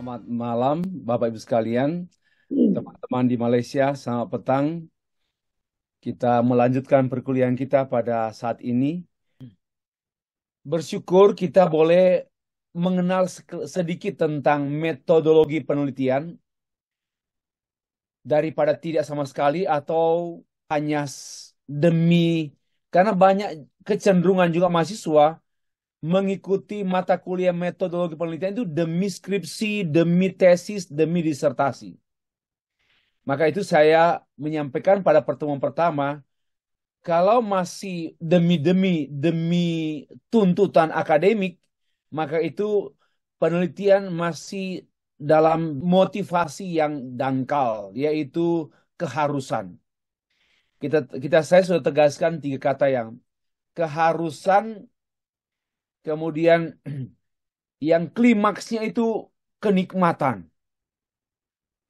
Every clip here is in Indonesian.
Selamat malam, Bapak Ibu sekalian, teman-teman di Malaysia. Selamat petang. Kita melanjutkan perkuliahan kita pada saat ini. Bersyukur kita boleh mengenal sedikit tentang metodologi penelitian daripada tidak sama sekali atau hanya demi karena banyak kecenderungan juga mahasiswa mengikuti mata kuliah metodologi penelitian itu demi skripsi, demi tesis, demi disertasi. Maka itu saya menyampaikan pada pertemuan pertama, kalau masih demi tuntutan akademik, maka itu penelitian masih dalam motivasi yang dangkal, yaitu keharusan. Saya sudah tegaskan 3 kata yang keharusan, kemudian yang klimaksnya itu kenikmatan.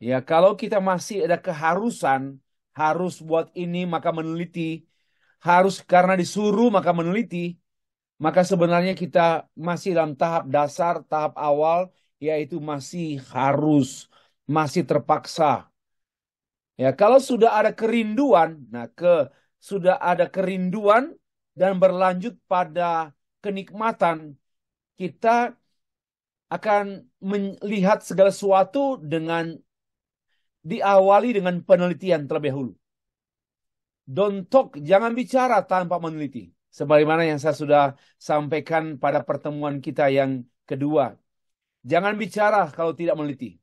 Ya, kalau kita masih ada keharusan, harus buat ini maka meneliti, harus karena disuruh maka meneliti, maka sebenarnya kita masih dalam tahap dasar, tahap awal, yaitu masih harus, masih terpaksa. Ya, kalau sudah ada kerinduan, sudah ada kerinduan dan berlanjut pada kenikmatan, kita akan melihat segala sesuatu diawali dengan penelitian terlebih dahulu. Don't talk, jangan bicara tanpa meneliti. Sebagaimana yang saya sudah sampaikan pada pertemuan kita yang kedua. Jangan bicara kalau tidak meneliti.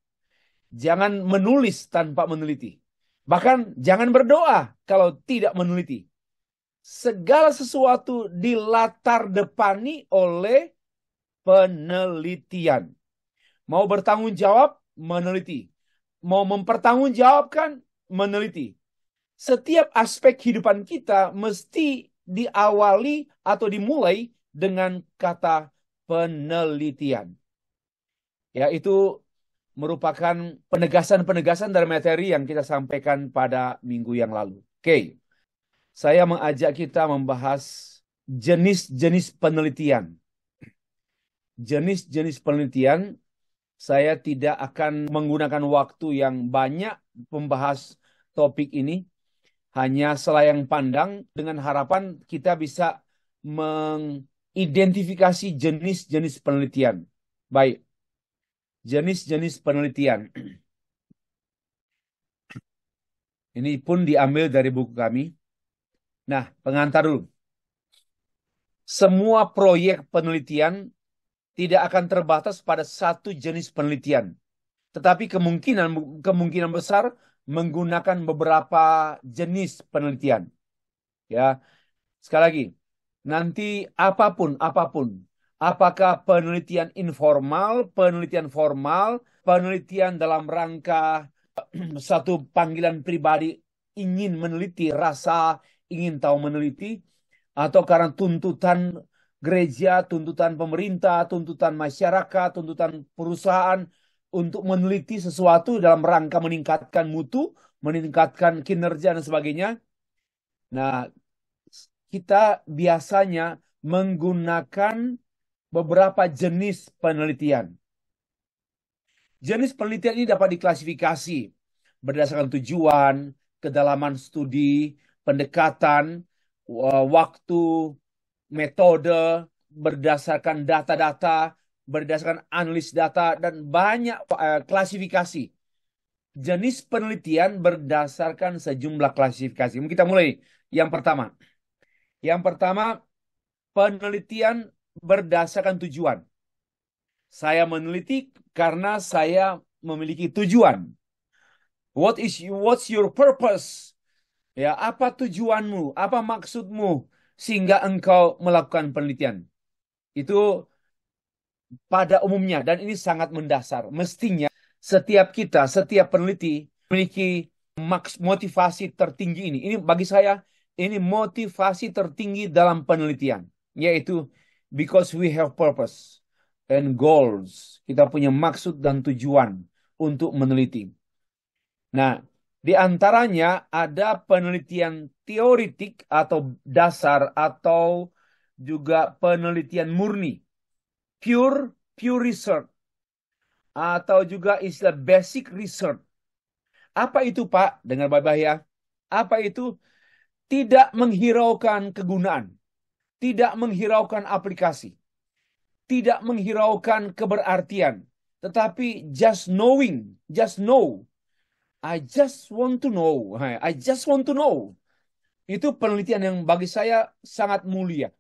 Jangan menulis tanpa meneliti. Bahkan jangan berdoa kalau tidak meneliti. Segala sesuatu dilatar depani oleh penelitian. Mau bertanggung jawab, meneliti. Mau mempertanggungjawabkan, meneliti. Setiap aspek kehidupan kita mesti diawali atau dimulai dengan kata penelitian. Ya, itu merupakan penegasan-penegasan dari materi yang kita sampaikan pada minggu yang lalu. Oke, saya mengajak kita membahas jenis-jenis penelitian. Jenis-jenis penelitian, saya tidak akan menggunakan waktu yang banyak membahas topik ini. Hanya selayang pandang dengan harapan kita bisa mengidentifikasi jenis-jenis penelitian. Baik, jenis-jenis penelitian. Ini pun diambil dari buku kami. Nah, pengantar dulu. Semua proyek penelitian tidak akan terbatas pada satu jenis penelitian. Tetapi kemungkinan besar menggunakan beberapa jenis penelitian. Ya, sekali lagi, nanti apapun, apakah penelitian informal, penelitian formal, penelitian dalam rangka satu panggilan pribadi ingin meneliti, rasa ingin tahu meneliti, atau karena tuntutan gereja, tuntutan pemerintah, tuntutan masyarakat, tuntutan perusahaan untuk meneliti sesuatu dalam rangka meningkatkan mutu, meningkatkan kinerja dan sebagainya. Nah, kita biasanya menggunakan beberapa jenis penelitian. Jenis penelitian ini dapat diklasifikasi berdasarkan tujuan, kedalaman studi, pendekatan, waktu, metode, berdasarkan data-data, berdasarkan analis data, dan banyak klasifikasi. Jenis penelitian berdasarkan sejumlah klasifikasi. Kita mulai yang pertama. Yang pertama, penelitian berdasarkan tujuan. Saya meneliti karena saya memiliki tujuan. What's your purpose? Ya, apa tujuanmu? Apa maksudmu sehingga engkau melakukan penelitian? Itu pada umumnya, dan ini sangat mendasar. Mestinya setiap peneliti memiliki motivasi tertinggi ini. Ini bagi saya, ini motivasi tertinggi dalam penelitian. Yaitu, because we have purpose and goals. Kita punya maksud dan tujuan untuk meneliti. Nah, di antaranya ada penelitian teoritik atau dasar atau juga penelitian murni. Pure research. atau juga istilah basic research. Apa itu, Pak? Dengar baik-baik ya. Apa itu? Tidak menghiraukan kegunaan, tidak menghiraukan aplikasi, tidak menghiraukan keberartian, tetapi just knowing, just know. I just want to know. I just want to know. Itu penelitian yang bagi saya sangat mulia.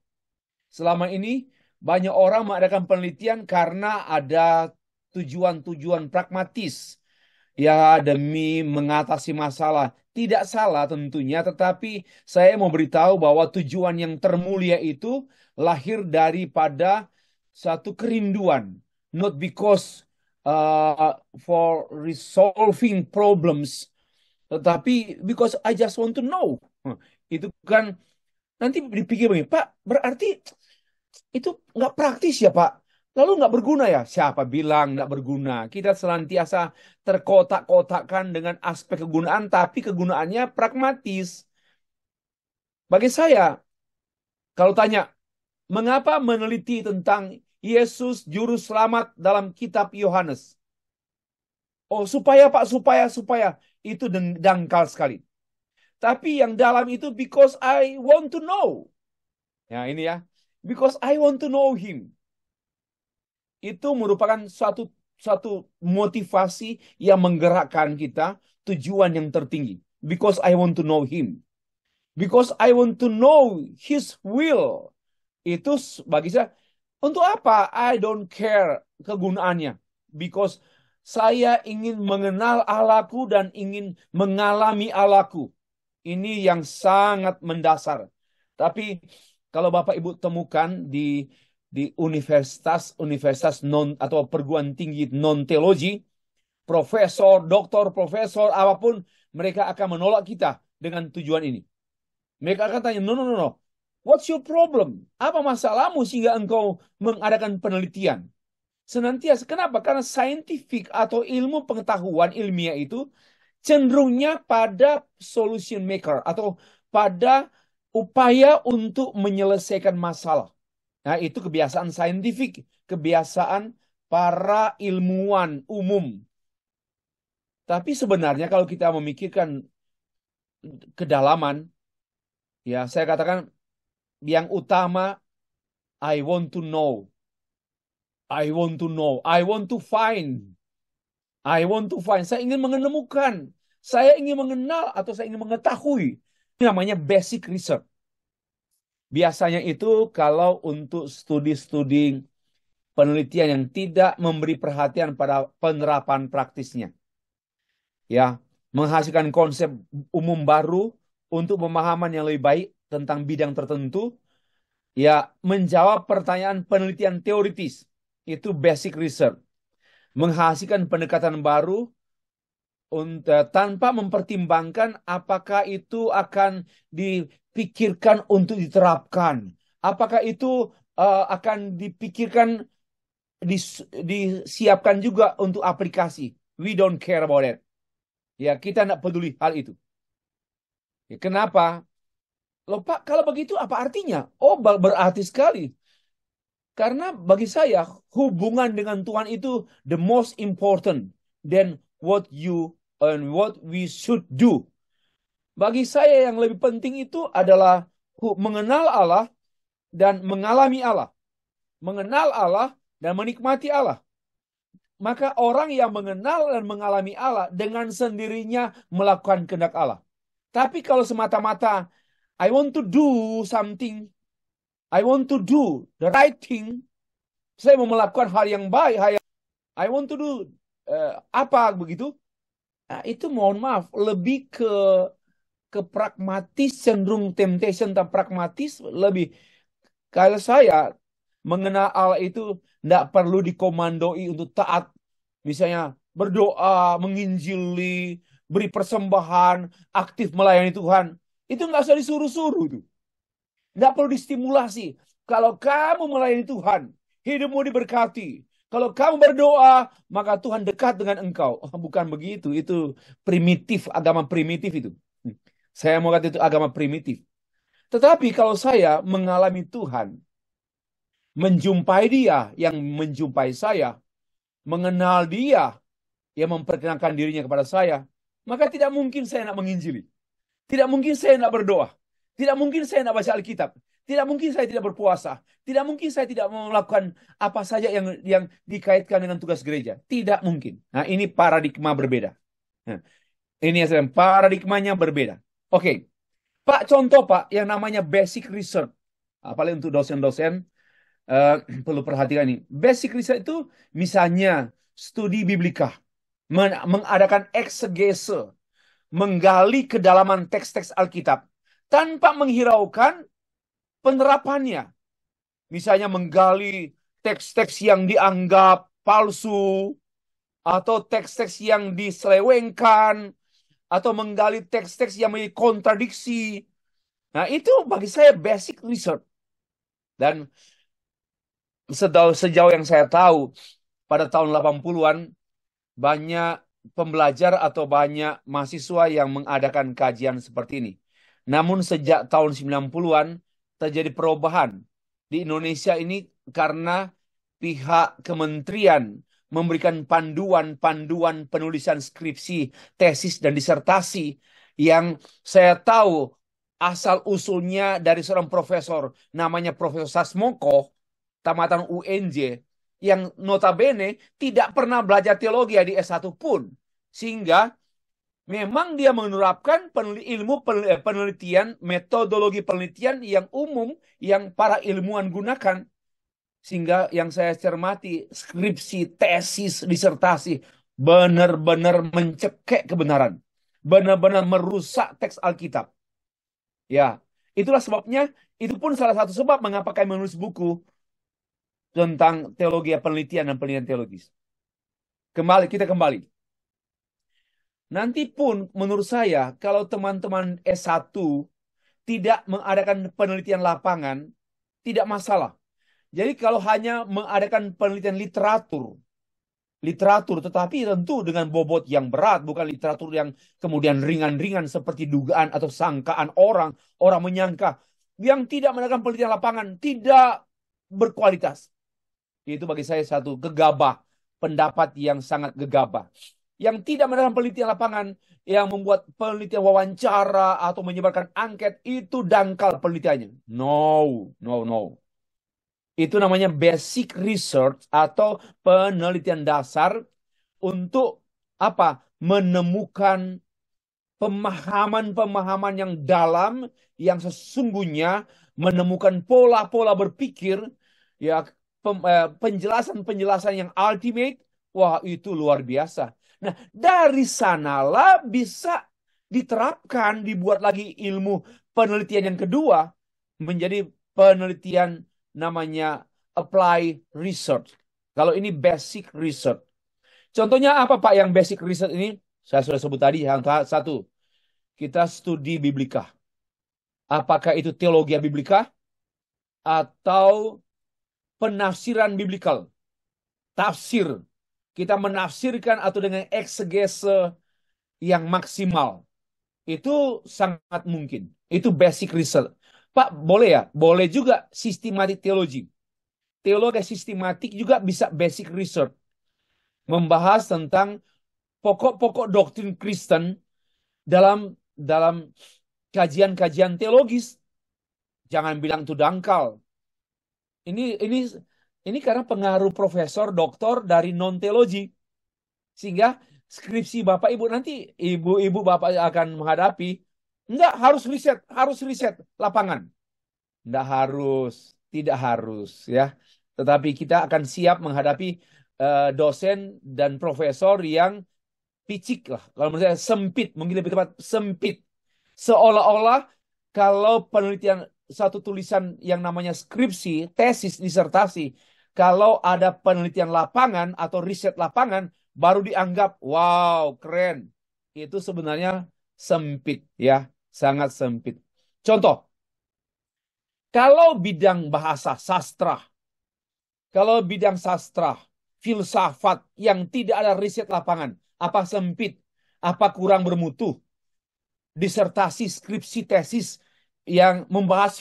Selama ini banyak orang mengadakan penelitian karena ada tujuan-tujuan pragmatis. Ya, demi mengatasi masalah. Tidak salah tentunya, tetapi saya mau beritahu bahwa tujuan yang termulia itu lahir daripada satu kerinduan. Not because for resolving problems, tetapi because I just want to know. Itu kan nanti dipikir begini, Pak, berarti itu nggak praktis ya, Pak. Lalu nggak berguna ya? Siapa bilang nggak berguna? Kita senantiasa terkotak-kotakkan dengan aspek kegunaan, tapi kegunaannya pragmatis. Bagi saya, kalau tanya, mengapa meneliti tentang Yesus Juru Selamat dalam kitab Yohanes? Oh, supaya Pak, supaya. Itu dangkal sekali. Tapi yang dalam itu, because I want to know. Ya, ini ya. Because I want to know him. Itu merupakan suatu motivasi yang menggerakkan kita, tujuan yang tertinggi. Because I want to know him. Because I want to know his will. Itu bagi saya, untuk apa? I don't care kegunaannya. Because saya ingin mengenal Allahku dan ingin mengalami Allahku. Ini yang sangat mendasar. Tapi kalau Bapak Ibu temukan di universitas non atau perguruan tinggi non teologi, profesor, doktor, profesor, apapun, mereka akan menolak kita dengan tujuan ini. Mereka akan tanya, no, no, no, no. What's your problem? Apa masalahmu sehingga engkau mengadakan penelitian? Senantiasa. Kenapa? Karena scientific atau ilmu pengetahuan ilmiah itu cenderungnya pada solution maker atau pada upaya untuk menyelesaikan masalah. Nah, itu kebiasaan saintifik, kebiasaan para ilmuwan umum. Tapi sebenarnya kalau kita memikirkan kedalaman, ya saya katakan yang utama, I want to know. I want to know. I want to find. I want to find. Saya ingin menemukan. Saya ingin mengenal atau saya ingin mengetahui. Ini namanya basic research. Biasanya itu kalau untuk studi-studi penelitian yang tidak memberi perhatian pada penerapan praktisnya. Ya, menghasilkan konsep umum baru untuk pemahaman yang lebih baik tentang bidang tertentu. Ya, menjawab pertanyaan penelitian teoritis. Itu basic research. Menghasilkan pendekatan baru tanpa mempertimbangkan apakah itu akan dipikirkan untuk diterapkan. Apakah itu akan dipikirkan, disiapkan juga untuk aplikasi. We don't care about it. Ya, kita tidak peduli hal itu. Ya, kenapa? Loh Pak, kalau begitu apa artinya? Oh, berarti sekali. Karena bagi saya, hubungan dengan Tuhan itu the most important than what you and what we should do. Bagi saya yang lebih penting itu adalah mengenal Allah dan mengalami Allah. Mengenal Allah dan menikmati Allah. Maka orang yang mengenal dan mengalami Allah dengan sendirinya melakukan kehendak Allah. Tapi kalau semata-mata I want to do something, I want to do the right thing, saya mau melakukan hal yang baik, I want to do apa begitu? Nah, itu mohon maaf lebih ke pragmatis, cenderung temptation dan pragmatis lebih. Kalau saya mengenal Allah itu tidak perlu dikomandoi untuk taat. Misalnya berdoa, menginjili, beri persembahan, aktif melayani Tuhan. Itu nggak usah disuruh-suruh tuh. Nggak perlu distimulasi. Kalau kamu melayani Tuhan, hidupmu diberkati. Kalau kamu berdoa, maka Tuhan dekat dengan engkau. Oh, bukan begitu. Itu primitif, agama primitif itu. Saya mau kata itu agama primitif. Tetapi kalau saya mengalami Tuhan, menjumpai Dia yang menjumpai saya, mengenal Dia yang memperkenalkan dirinya kepada saya, maka tidak mungkin saya nak menginjili. Tidak mungkin saya nak berdoa. Tidak mungkin saya nak baca Alkitab. Tidak mungkin saya tidak berpuasa. Tidak mungkin saya tidak melakukan apa saja yang dikaitkan dengan tugas gereja. Tidak mungkin. Nah, ini paradigma berbeda. Nah, ini yang paradigmanya berbeda. Oke, Pak, contoh Pak yang namanya basic research. Apalagi untuk dosen-dosen eh, perlu perhatikan ini. Basic research itu misalnya studi biblika, mengadakan eksegese, menggali kedalaman teks-teks Alkitab tanpa menghiraukan penerapannya. Misalnya menggali teks-teks yang dianggap palsu atau teks-teks yang diselewengkan atau menggali teks-teks yang memiliki kontradiksi. Nah, itu bagi saya basic research. Dan sejauh yang saya tahu, pada tahun 80-an, banyak pembelajar atau banyak mahasiswa yang mengadakan kajian seperti ini. Namun sejak tahun 90-an, terjadi perubahan di Indonesia ini karena pihak kementerian memberikan panduan-panduan penulisan skripsi, tesis, dan disertasi yang saya tahu asal-usulnya dari seorang profesor namanya Profesor Sasmoko, tamatan UNJ, yang notabene tidak pernah belajar teologi di S1 pun. Sehingga memang dia menerapkan penelitian, metodologi penelitian yang umum yang para ilmuwan gunakan. Sehingga yang saya cermati, skripsi, tesis, disertasi, benar-benar mencekik kebenaran. Benar-benar merusak teks Alkitab. Ya, itulah sebabnya, itu pun salah satu sebab mengapa kami menulis buku tentang teologi penelitian dan penelitian teologis. Kita kembali. Nanti pun menurut saya, kalau teman-teman S1 tidak mengadakan penelitian lapangan, tidak masalah. Jadi kalau hanya mengadakan penelitian literatur tetapi tentu dengan bobot yang berat, bukan literatur yang kemudian ringan-ringan seperti dugaan atau sangkaan orang menyangka yang tidak mengadakan penelitian lapangan tidak berkualitas. Itu bagi saya satu gegabah, pendapat yang sangat gegabah. Yang tidak mengadakan penelitian lapangan, yang membuat penelitian wawancara atau menyebarkan angket, itu dangkal penelitiannya. No, no, no. Itu namanya basic research atau penelitian dasar untuk apa? Menemukan pemahaman-pemahaman yang dalam, yang sesungguhnya menemukan pola-pola berpikir, ya penjelasan-penjelasan yang ultimate. Wah, itu luar biasa. Nah, dari sanalah bisa diterapkan, dibuat lagi ilmu penelitian yang kedua menjadi penelitian namanya apply research. Kalau ini basic research. Contohnya apa Pak yang basic research ini? Saya sudah sebut tadi yang satu. Kita studi biblika. Apakah itu teologi biblika atau penafsiran biblikal? Tafsir. Kita menafsirkan atau dengan eksegese yang maksimal. Itu sangat mungkin. Itu basic research. Pak, boleh ya? Boleh juga sistematik teologi. Teologi sistematik juga bisa basic research. Membahas tentang pokok-pokok doktrin Kristen dalam kajian-kajian teologis. Jangan bilang itu dangkal. Ini ini ini karena pengaruh profesor, doktor dari non teologi. Sehingga skripsi Bapak Ibu nanti ibu-ibu Bapak akan menghadapi enggak harus riset lapangan. Enggak harus, tidak harus ya. Tetapi kita akan siap menghadapi dosen dan profesor yang picik lah. Kalau menurut saya sempit, mungkin lebih tepat sempit. Seolah-olah kalau penelitian satu tulisan yang namanya skripsi, tesis, disertasi, kalau ada penelitian lapangan atau riset lapangan, baru dianggap, wow, keren. Itu sebenarnya sempit ya, sangat sempit. Contoh, kalau bidang bahasa sastra, kalau bidang sastra, filsafat yang tidak ada riset lapangan, apa sempit, apa kurang bermutu? Disertasi, skripsi, tesis yang membahas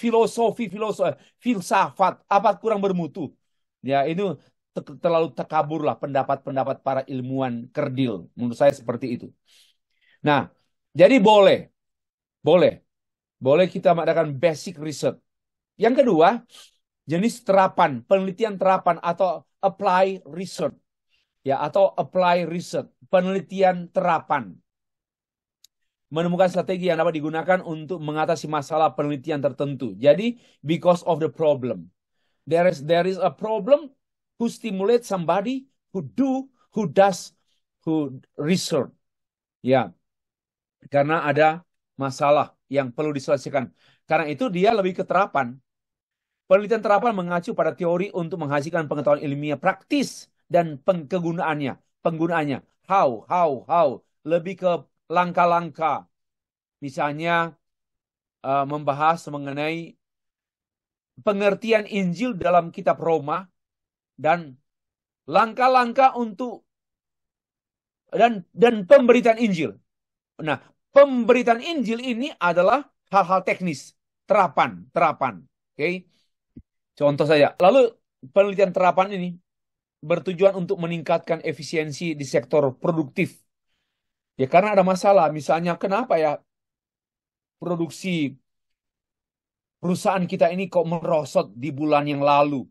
filsafat, apa kurang bermutu? Ya, itu terlalu takabur lah pendapat-pendapat para ilmuwan kerdil. Menurut saya seperti itu. Nah, jadi boleh, boleh kita mengadakan basic research. Yang kedua, jenis terapan, penelitian terapan atau apply research, ya, atau apply research, penelitian terapan. Menemukan strategi yang dapat digunakan untuk mengatasi masalah penelitian tertentu. Jadi, because of the problem. There is a problem who stimulate somebody who research. Ya, karena ada masalah yang perlu diselesaikan. Karena itu dia lebih ke terapan. Penelitian terapan mengacu pada teori untuk menghasilkan pengetahuan ilmiah praktis dan penggunaannya. How. Lebih ke langkah-langkah. Misalnya membahas mengenai pengertian Injil dalam kitab Roma dan langkah-langkah untuk dan pemberitaan Injil. Nah, pemberitaan Injil ini adalah hal-hal teknis, terapan. Oke. Contoh saja. Lalu penelitian terapan ini bertujuan untuk meningkatkan efisiensi di sektor produktif. Ya karena ada masalah. Misalnya kenapa ya produksi perusahaan kita ini kok merosot di bulan yang lalu?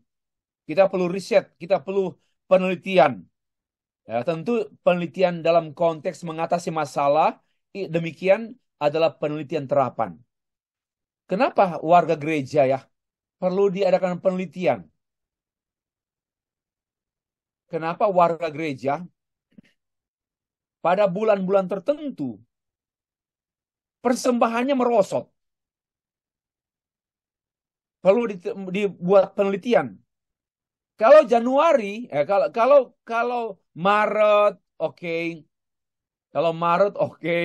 Kita perlu riset, kita perlu penelitian. Ya, tentu penelitian dalam konteks mengatasi masalah demikian adalah penelitian terapan. Kenapa warga gereja ya perlu diadakan penelitian? Kenapa warga gereja pada bulan-bulan tertentu persembahannya merosot? Perlu dibuat penelitian. Kalau Januari, kalau Maret, oke. Kalau Maret, oke.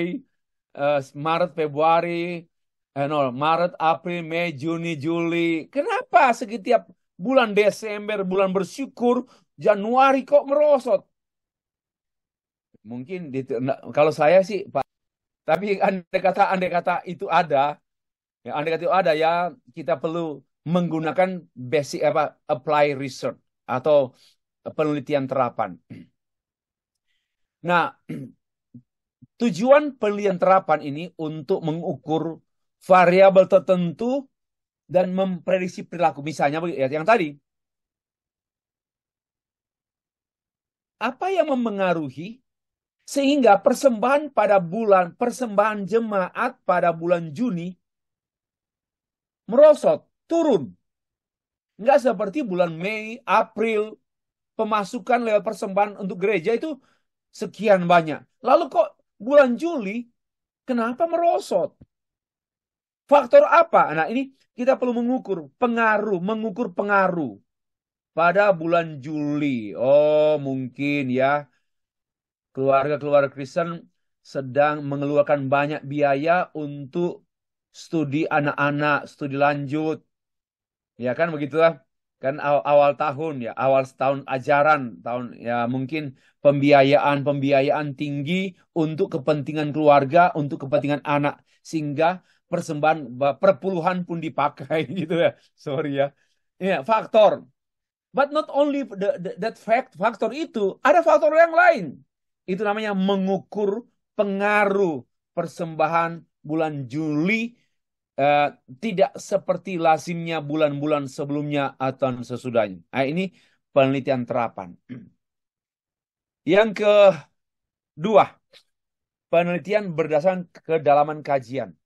Maret, Februari, Maret, April, Mei, Juni, Juli. Kenapa setiap bulan Desember, bulan bersyukur, Januari kok merosot? Mungkin kalau saya sih, Pak. Tapi andai kata itu ada, ya andai kata itu ada ya kita perlu menggunakan basic apply research atau penelitian terapan. Nah, tujuan penelitian terapan ini untuk mengukur variabel tertentu dan memprediksi perilaku. Misalnya yang tadi. Apa yang mempengaruhi sehingga persembahan jemaat pada bulan Juni merosot, turun. Enggak seperti bulan Mei, April, pemasukan lewat persembahan untuk gereja itu sekian banyak. Lalu kok bulan Juli, kenapa merosot? Faktor apa? Nah ini kita perlu mengukur pengaruh pada bulan Juli. Oh mungkin ya keluarga-keluarga Kristen sedang mengeluarkan banyak biaya untuk studi anak-anak, studi lanjut. Ya kan begitulah. Kan awal tahun ya, awal tahun ajaran, ya mungkin pembiayaan tinggi untuk kepentingan keluarga, untuk kepentingan anak sehingga persembahan perpuluhan pun dipakai gitu ya. Sorry ya. Ya, faktor. But not only that faktor itu, ada faktor yang lain. Itu namanya mengukur pengaruh persembahan bulan Juli tidak seperti lazimnya bulan-bulan sebelumnya atau sesudahnya. Nah, ini penelitian terapan. Yang kedua, penelitian berdasarkan kedalaman kajian.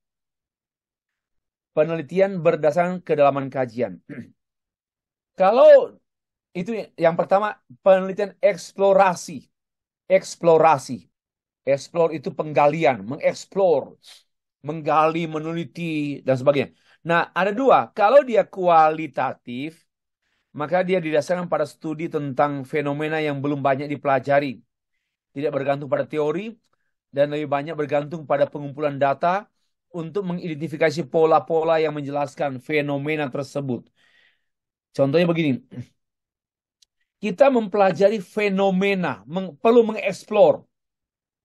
Penelitian berdasarkan kedalaman kajian. Kalau itu yang pertama, penelitian eksplorasi. Explore itu penggalian, mengeksplor, menggali, meneliti, dan sebagainya. Nah, ada dua. Kalau dia kualitatif, maka dia didasarkan pada studi tentang fenomena yang belum banyak dipelajari. Tidak bergantung pada teori, dan lebih banyak bergantung pada pengumpulan data untuk mengidentifikasi pola-pola yang menjelaskan fenomena tersebut. Contohnya begini. Kita mempelajari fenomena, perlu mengeksplor.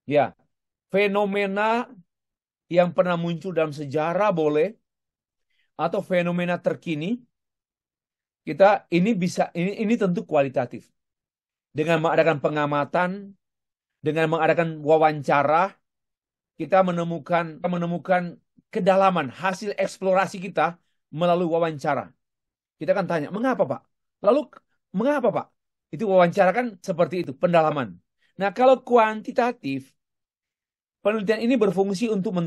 Ya, fenomena yang pernah muncul dalam sejarah boleh, atau fenomena terkini. Kita ini tentu kualitatif. Dengan mengadakan pengamatan, dengan mengadakan wawancara, kita menemukan kedalaman hasil eksplorasi kita melalui wawancara. Kita kan tanya, mengapa Pak? Lalu, mengapa Pak? Itu wawancara kan seperti itu, pendalaman. Nah, kalau kuantitatif, penelitian ini berfungsi untuk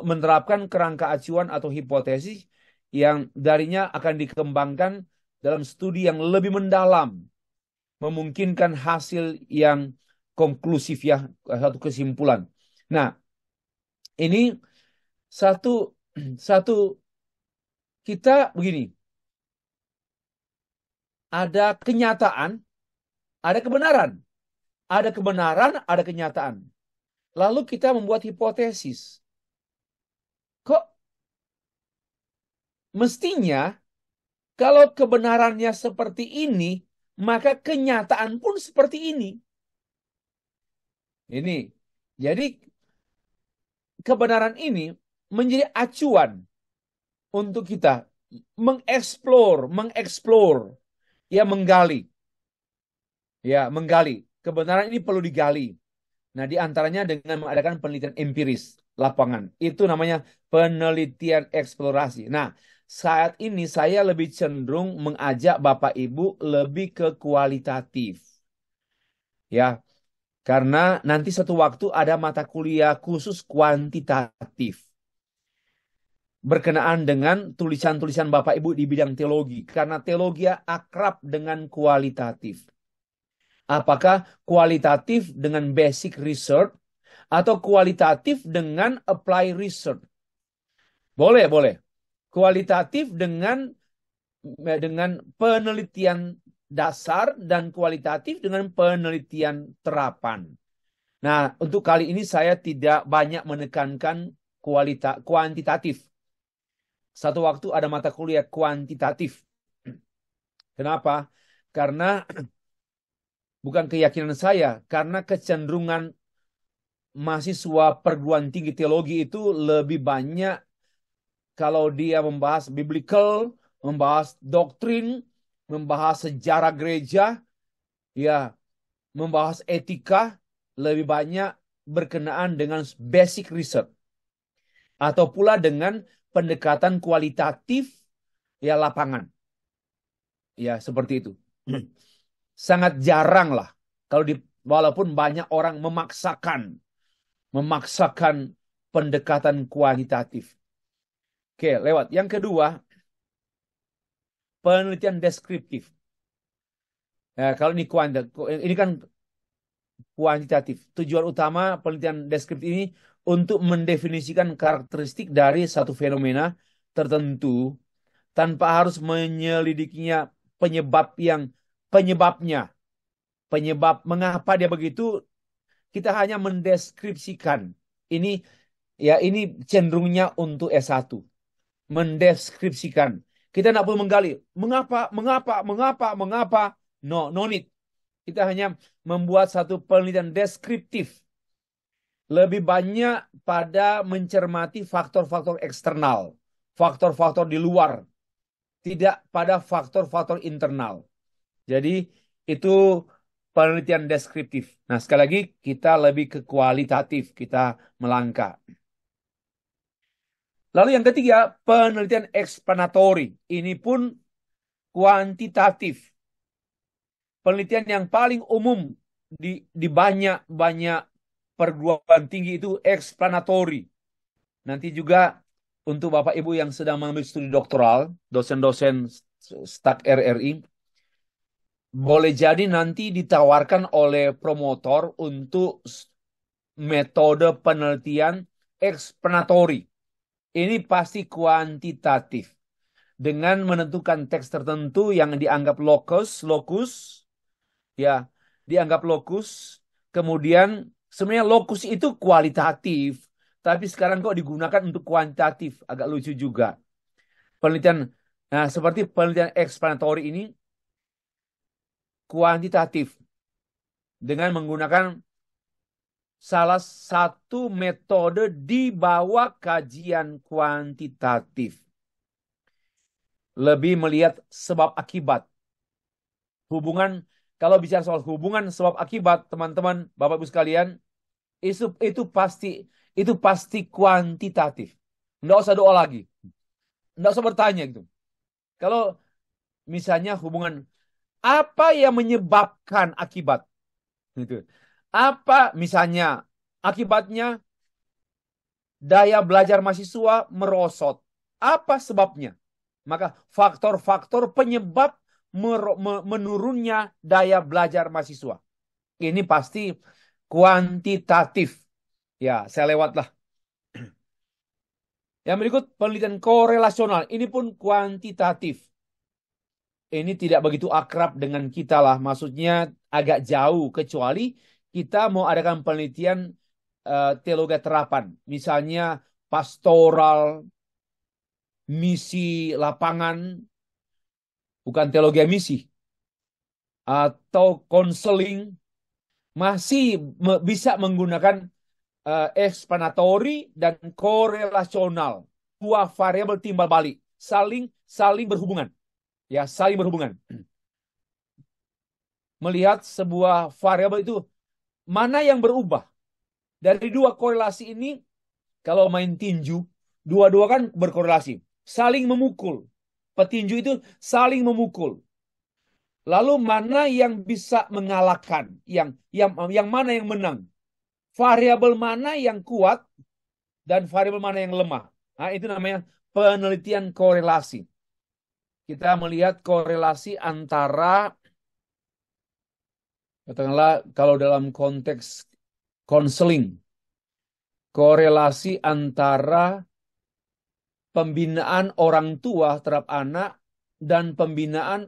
menerapkan kerangka acuan atau hipotesis yang darinya akan dikembangkan dalam studi yang lebih mendalam, memungkinkan hasil yang konklusif ya, satu kesimpulan. Nah, ini satu satu kita begini, ada kenyataan, ada kebenaran. Ada kebenaran, ada kenyataan. Lalu kita membuat hipotesis. Kok mestinya kalau kebenarannya seperti ini, maka kenyataan pun seperti ini. Ini. Jadi kebenaran ini menjadi acuan untuk kita mengeksplor, ya menggali. Ya, menggali. Kebenaran ini perlu digali. Nah, di antaranya dengan mengadakan penelitian empiris lapangan. Itu namanya penelitian eksplorasi. Nah, saat ini saya lebih cenderung mengajak Bapak Ibu lebih ke kualitatif. Ya, karena nanti satu waktu ada mata kuliah khusus kuantitatif berkenaan dengan tulisan-tulisan Bapak Ibu di bidang teologi. Karena teologi akrab dengan kualitatif. Apakah kualitatif dengan basic research atau kualitatif dengan apply research? Boleh, boleh. Kualitatif dengan penelitian dasar dan kualitatif dengan penelitian terapan. Nah, untuk kali ini saya tidak banyak menekankan kuantitatif. Satu waktu ada mata kuliah kuantitatif. Kenapa? Karena bukan keyakinan saya, karena kecenderungan mahasiswa perguruan tinggi teologi itu lebih banyak kalau dia membahas biblical, membahas doktrin, membahas sejarah gereja, ya, membahas etika, lebih banyak berkenaan dengan basic research atau pula dengan pendekatan kualitatif ya lapangan. Ya, seperti itu. Sangat jarang lah kalau walaupun banyak orang memaksakan pendekatan kualitatif. Oke, lewat. Yang kedua, penelitian deskriptif. Ya, kalau ini kan kuantitatif. Tujuan utama penelitian deskriptif ini untuk mendefinisikan karakteristik dari satu fenomena tertentu tanpa harus menyelidikinya penyebabnya. Penyebab mengapa dia begitu, kita hanya mendeskripsikan. Ini ini cenderungnya untuk S1. Mendeskripsikan. Kita tidak perlu menggali. Mengapa. No need. Kita hanya membuat satu penelitian deskriptif. Lebih banyak pada mencermati faktor-faktor eksternal. Faktor-faktor di luar. Tidak pada faktor-faktor internal. Jadi itu penelitian deskriptif. Nah, sekali lagi kita lebih ke kualitatif. Kita melangkah. Lalu yang ketiga, penelitian explanatory. Ini pun kuantitatif. Penelitian yang paling umum di banyak perguruan tinggi itu explanatory. Nanti juga untuk Bapak Ibu yang sedang mengambil studi doktoral, dosen-dosen STAK RRI, boleh jadi nanti ditawarkan oleh promotor untuk metode penelitian explanatory. Ini pasti kuantitatif. Dengan menentukan teks tertentu yang dianggap lokus, ya, dianggap lokus. Kemudian sebenarnya lokus itu kualitatif, tapi sekarang kok digunakan untuk kuantitatif, agak lucu juga. Penelitian, nah seperti penelitian explanatory ini kuantitatif dengan menggunakan salah satu metode di bawah kajian kuantitatif. Lebih melihat sebab akibat. Hubungan Kalau bicara soal hubungan sebab akibat, teman-teman, Bapak Ibu sekalian, itu pasti kuantitatif. Nggak usah doa lagi. Nggak usah bertanya gitu. Kalau misalnya hubungan, apa yang menyebabkan akibat? Gitu. Apa misalnya akibatnya daya belajar mahasiswa merosot? Apa sebabnya? Maka faktor-faktor penyebab menurunnya daya belajar mahasiswa. Ini pasti kuantitatif. Ya, saya lewatlah. Yang berikut penelitian korelasional. Ini pun kuantitatif. Ini tidak begitu akrab dengan kita lah. Maksudnya agak jauh. Kecuali kita mau adakan penelitian teologi terapan. Misalnya pastoral, misi lapangan, bukan teologi misi. Atau konseling. Masih bisa menggunakan explanatory dan korelasional. Dua variabel timbal balik. Saling berhubungan. Ya, saling berhubungan. Melihat sebuah variabel itu mana yang berubah. Dari dua korelasi ini, kalau main tinju, dua-dua kan berkorelasi. Saling memukul. Petinju itu saling memukul. Lalu mana yang bisa mengalahkan? Yang mana yang menang? Variabel mana yang kuat dan variabel mana yang lemah? Nah, itu namanya penelitian korelasi. Kita melihat korelasi antara, katakanlah kalau dalam konteks konseling, korelasi antara pembinaan orang tua terhadap anak dan pembinaan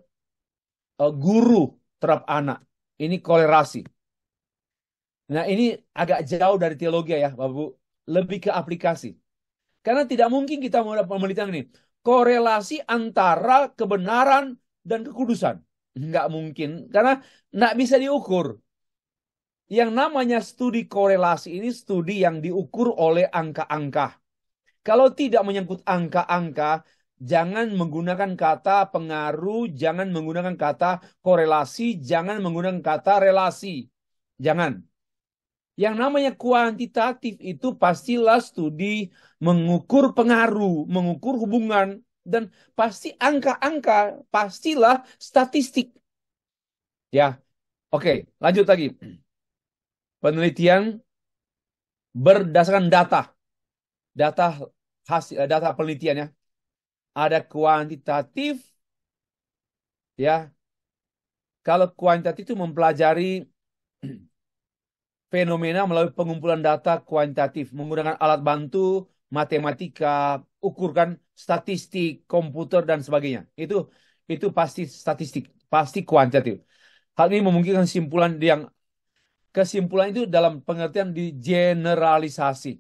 guru terhadap anak. Ini korelasi. Nah, ini agak jauh dari teologi ya, Bapak. Lebih ke aplikasi. Karena tidak mungkin kita menelitikan ini. Korelasi antara kebenaran dan kekudusan. Nggak mungkin. Karena nggak bisa diukur. Yang namanya studi korelasi ini studi yang diukur oleh angka-angka. Kalau tidak menyangkut angka-angka, jangan menggunakan kata pengaruh, jangan menggunakan kata korelasi, jangan menggunakan kata relasi. Jangan. Yang namanya kuantitatif itu pastilah studi mengukur pengaruh, mengukur hubungan, dan pasti angka-angka, pastilah statistik. Ya, oke, lanjut lagi. Penelitian berdasarkan data penelitian ya. Ada kuantitatif, ya. Kalau kuantitatif itu mempelajari fenomena melalui pengumpulan data kuantitatif menggunakan alat bantu, matematika, ukurkan statistik, komputer dan sebagainya. Itu pasti statistik, pasti kuantitatif. Hal ini memungkinkan kesimpulan itu dalam pengertian digeneralisasi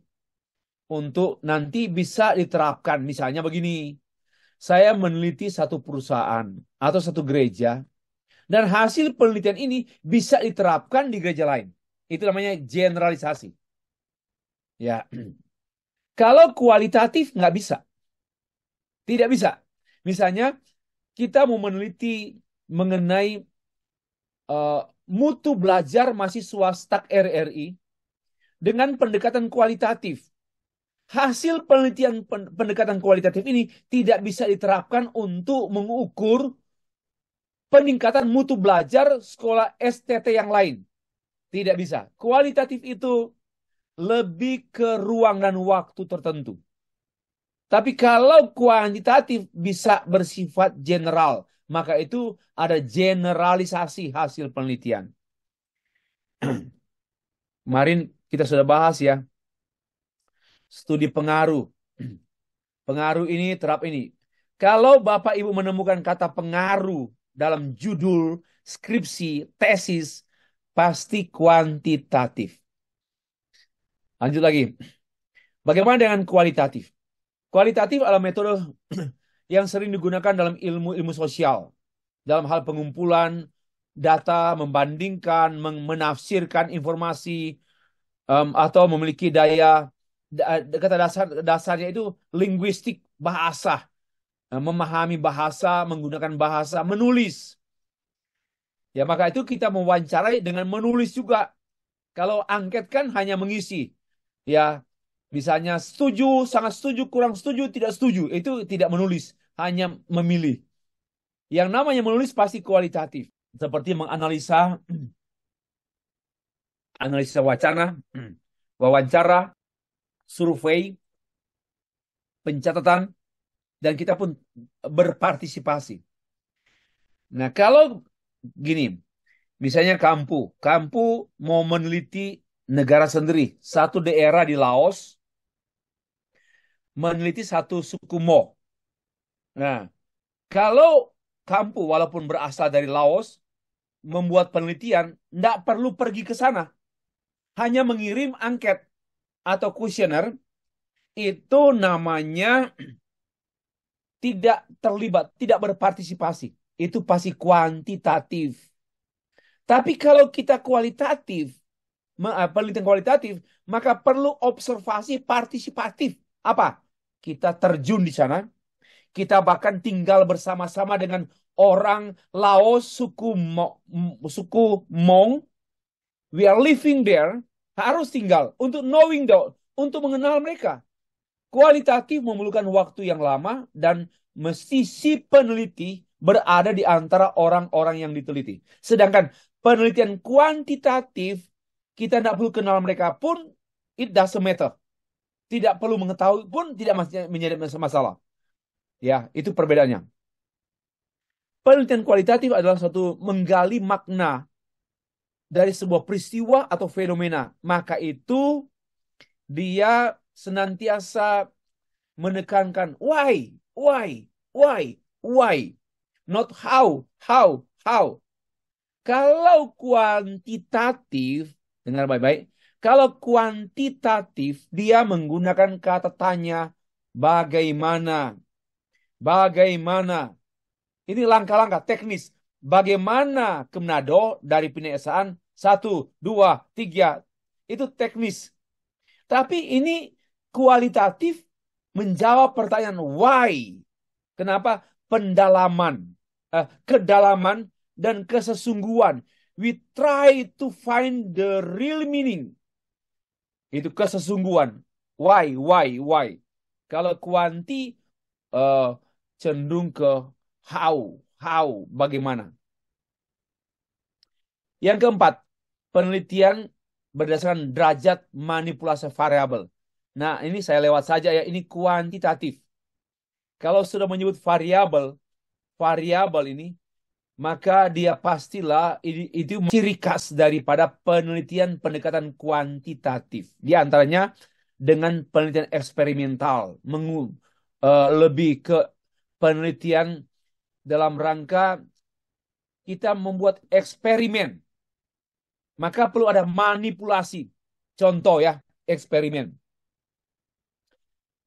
untuk nanti bisa diterapkan. Misalnya begini, saya meneliti satu perusahaan atau satu gereja dan hasil penelitian ini bisa diterapkan di gereja lain. Itu namanya generalisasi. Ya, kalau kualitatif nggak bisa, tidak bisa. Misalnya kita mau meneliti mengenai uh, mutu belajar mahasiswa STAK RRI dengan pendekatan kualitatif. Hasil penelitian pendekatan kualitatif ini tidak bisa diterapkan untuk mengukur peningkatan mutu belajar sekolah STT yang lain. Tidak bisa. Kualitatif itu lebih ke ruang dan waktu tertentu. Tapi kalau kuantitatif bisa bersifat general, maka itu ada generalisasi hasil penelitian. Kemarin kita sudah bahas ya, studi pengaruh. Pengaruh ini terap ini. Kalau Bapak Ibu menemukan kata pengaruh dalam judul, skripsi, tesis, pasti kuantitatif. Lanjut lagi. Bagaimana dengan kualitatif? Kualitatif adalah metode yang sering digunakan dalam ilmu-ilmu sosial. Dalam hal pengumpulan data, membandingkan, menafsirkan informasi, atau memiliki kata dasarnya itu linguistik, bahasa. Memahami bahasa, menggunakan bahasa, menulis. Ya, maka itu kita mewawancarai dengan menulis juga. Kalau angket kan hanya mengisi. Ya, misalnya setuju, sangat setuju, kurang setuju, tidak setuju. Itu tidak menulis, hanya memilih. Yang namanya menulis pasti kualitatif. Seperti menganalisa, analisa wacana, wawancara, survei, pencatatan, dan kita pun berpartisipasi. Nah, kalau gini, misalnya Kampu mau meneliti negara sendiri, satu daerah di Laos meneliti satu suku Mo. Nah, kalau Kampu walaupun berasal dari Laos membuat penelitian, tidak perlu pergi ke sana, hanya mengirim angket atau kuesioner, itu namanya tidak terlibat, tidak berpartisipasi. Itu pasti kuantitatif. Tapi kalau kita kualitatif, penelitian kualitatif, maka perlu observasi partisipatif. Apa? Kita terjun di sana, kita bahkan tinggal bersama-sama dengan orang Laos, suku Hmong. We are living there, harus tinggal untuk knowing untuk mengenal mereka. Kualitatif memerlukan waktu yang lama dan mesti si peneliti berada di antara orang-orang yang diteliti. Sedangkan penelitian kuantitatif, kita tidak perlu kenal mereka pun, it doesn't matter. Tidak perlu mengetahui pun tidak menjadi masalah. Ya, itu perbedaannya. Penelitian kualitatif adalah suatu menggali makna dari sebuah peristiwa atau fenomena. Maka itu dia senantiasa menekankan why, not how. Kalau kuantitatif, dengar baik-baik, kalau kuantitatif dia menggunakan kata tanya bagaimana. Ini langkah-langkah teknis. Bagaimana ke Manado dari Pedesaan 1, 2, 3. Itu teknis. Tapi ini kualitatif menjawab pertanyaan why. Kenapa? Pendalaman, kedalaman dan kesesungguhan. We try to find the real meaning. Itu kesesungguhan. Why. Kalau kuanti cenderung ke how, bagaimana. Yang keempat, penelitian berdasarkan derajat manipulasi variabel. Nah, ini saya lewat saja ya, ini kuantitatif. Kalau sudah menyebut variabel ini, maka dia pastilah itu ciri khas daripada penelitian pendekatan kuantitatif. Di antaranya dengan penelitian eksperimental, lebih ke penelitian dalam rangka kita membuat eksperimen. Maka perlu ada manipulasi. Contoh ya, eksperimen.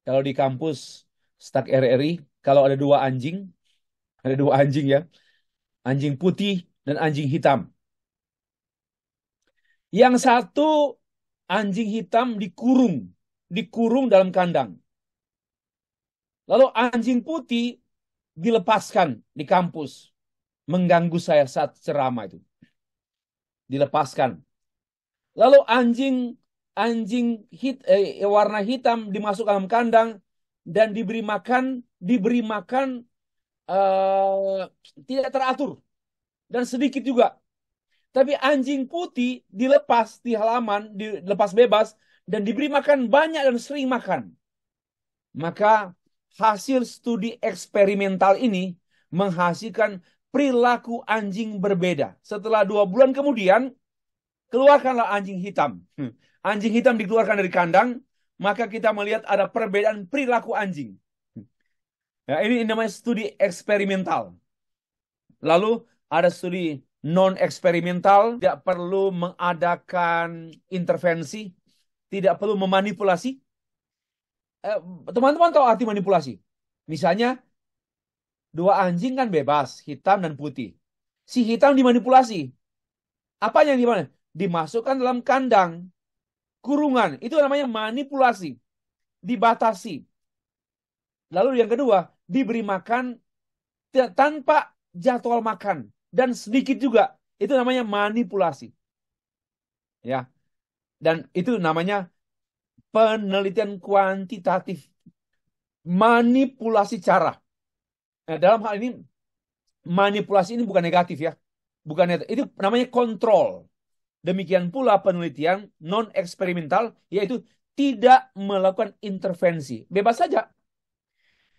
Kalau di kampus Stak RRI, kalau ada dua anjing ya, anjing putih dan anjing hitam. Yang satu anjing hitam dikurung dalam kandang. Lalu anjing putih dilepaskan di kampus, mengganggu saya saat ceramah itu. Dilepaskan. Lalu anjing warna hitam dimasukkan dalam kandang dan diberi makan tidak teratur dan sedikit juga. Tapi anjing putih dilepas di halaman, dilepas bebas dan diberi makan banyak dan sering makan. Maka hasil studi eksperimental ini menghasilkan perilaku anjing berbeda. Setelah 2 bulan kemudian, keluarkanlah anjing hitam. Anjing hitam dikeluarkan dari kandang, maka kita melihat ada perbedaan perilaku anjing. Ya, ini namanya studi eksperimental. Lalu ada studi non-eksperimental, tidak perlu mengadakan intervensi, tidak perlu memanipulasi. Teman-teman tahu arti manipulasi? Misalnya, 2 anjing kan bebas, hitam dan putih. Si hitam dimanipulasi. Apa yang dimana? Dimasukkan dalam kandang, kurungan. Itu namanya manipulasi. Dibatasi. Lalu yang kedua, diberi makan tanpa jadwal makan. Dan sedikit juga. Itu namanya manipulasi. Ya. Dan itu namanya penelitian kuantitatif. Manipulasi cara. Nah, dalam hal ini manipulasi ini bukan negatif ya. Bukan negatif. Itu namanya kontrol. Demikian pula penelitian non eksperimental yaitu tidak melakukan intervensi. Bebas saja.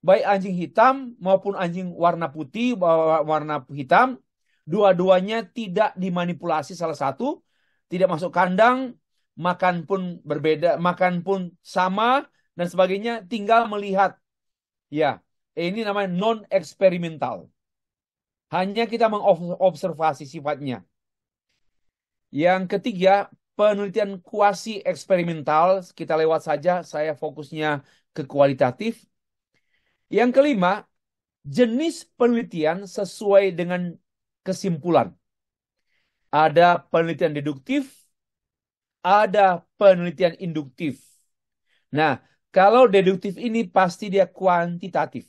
Baik anjing hitam maupun anjing warna putih, warna hitam, dua-duanya tidak dimanipulasi salah satu, tidak masuk kandang, makan pun berbeda, makan pun sama dan sebagainya, tinggal melihat. Ya, ini namanya non eksperimental. Hanya kita mengobservasi sifatnya. Yang ketiga, penelitian kuasi eksperimental, kita lewat saja, saya fokusnya ke kualitatif. Yang kelima, jenis penelitian sesuai dengan kesimpulan. Ada penelitian deduktif, ada penelitian induktif. Nah, kalau deduktif ini pasti dia kuantitatif.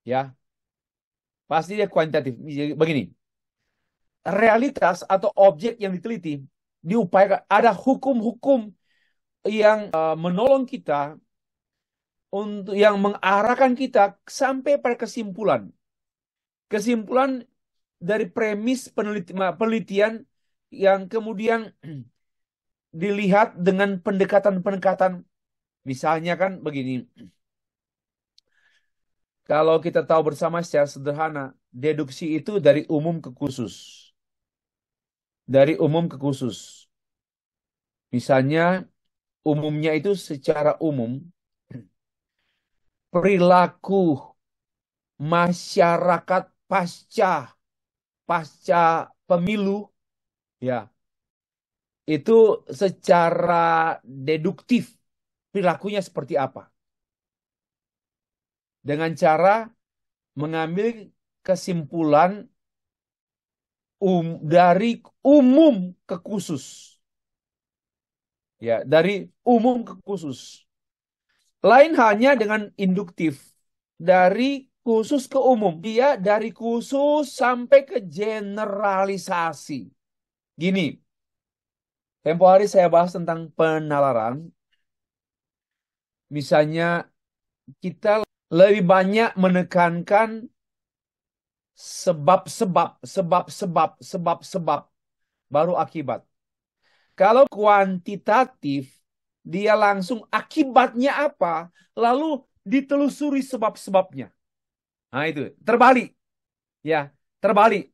Ya, pasti dia kuantitatif. Begini, realitas atau objek yang diteliti diupayakan ada hukum-hukum yang menolong kita untuk yang mengarahkan kita sampai pada kesimpulan. Kesimpulan dari premis penelitian yang kemudian dilihat dengan pendekatan-pendekatan. Misalnya kan begini, kalau kita tahu bersama secara sederhana, deduksi itu dari umum ke khusus. Dari umum ke khusus. Misalnya, umumnya itu secara umum, perilaku masyarakat pasca pemilu, ya, itu secara deduktif perilakunya seperti apa. Dengan cara mengambil kesimpulan dari umum ke khusus. Ya, dari umum ke khusus. Lain halnya dengan induktif. Dari khusus ke umum. Dia dari khusus sampai ke generalisasi. Gini, tempo hari saya bahas tentang penalaran. Misalnya kita lebih banyak menekankan sebab-sebab, baru akibat. Kalau kuantitatif, dia langsung akibatnya apa, lalu ditelusuri sebab-sebabnya. Nah itu, terbalik. Ya, terbalik.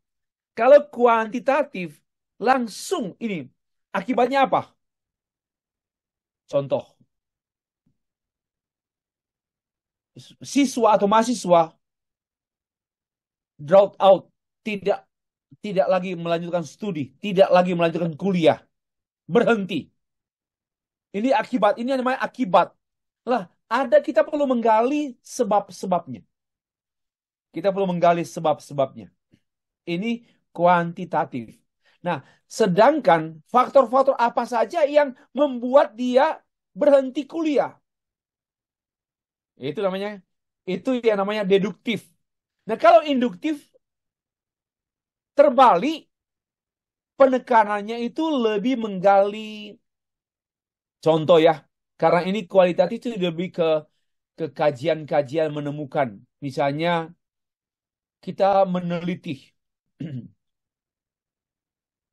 Kalau kuantitatif, langsung ini, akibatnya apa? Contoh, siswa atau mahasiswa drop out, tidak tidak lagi melanjutkan studi, tidak lagi melanjutkan kuliah, berhenti. Ini akibat, ini namanya akibat. Lah, kita perlu menggali sebab-sebabnya. Kita perlu menggali sebab-sebabnya. Ini kuantitatif. Nah, sedangkan faktor-faktor apa saja yang membuat dia berhenti kuliah? Itu yang namanya deduktif. Nah, kalau induktif terbalik, penekanannya itu lebih menggali contoh ya. Karena ini kualitatif itu lebih ke kajian-kajian menemukan. Misalnya kita meneliti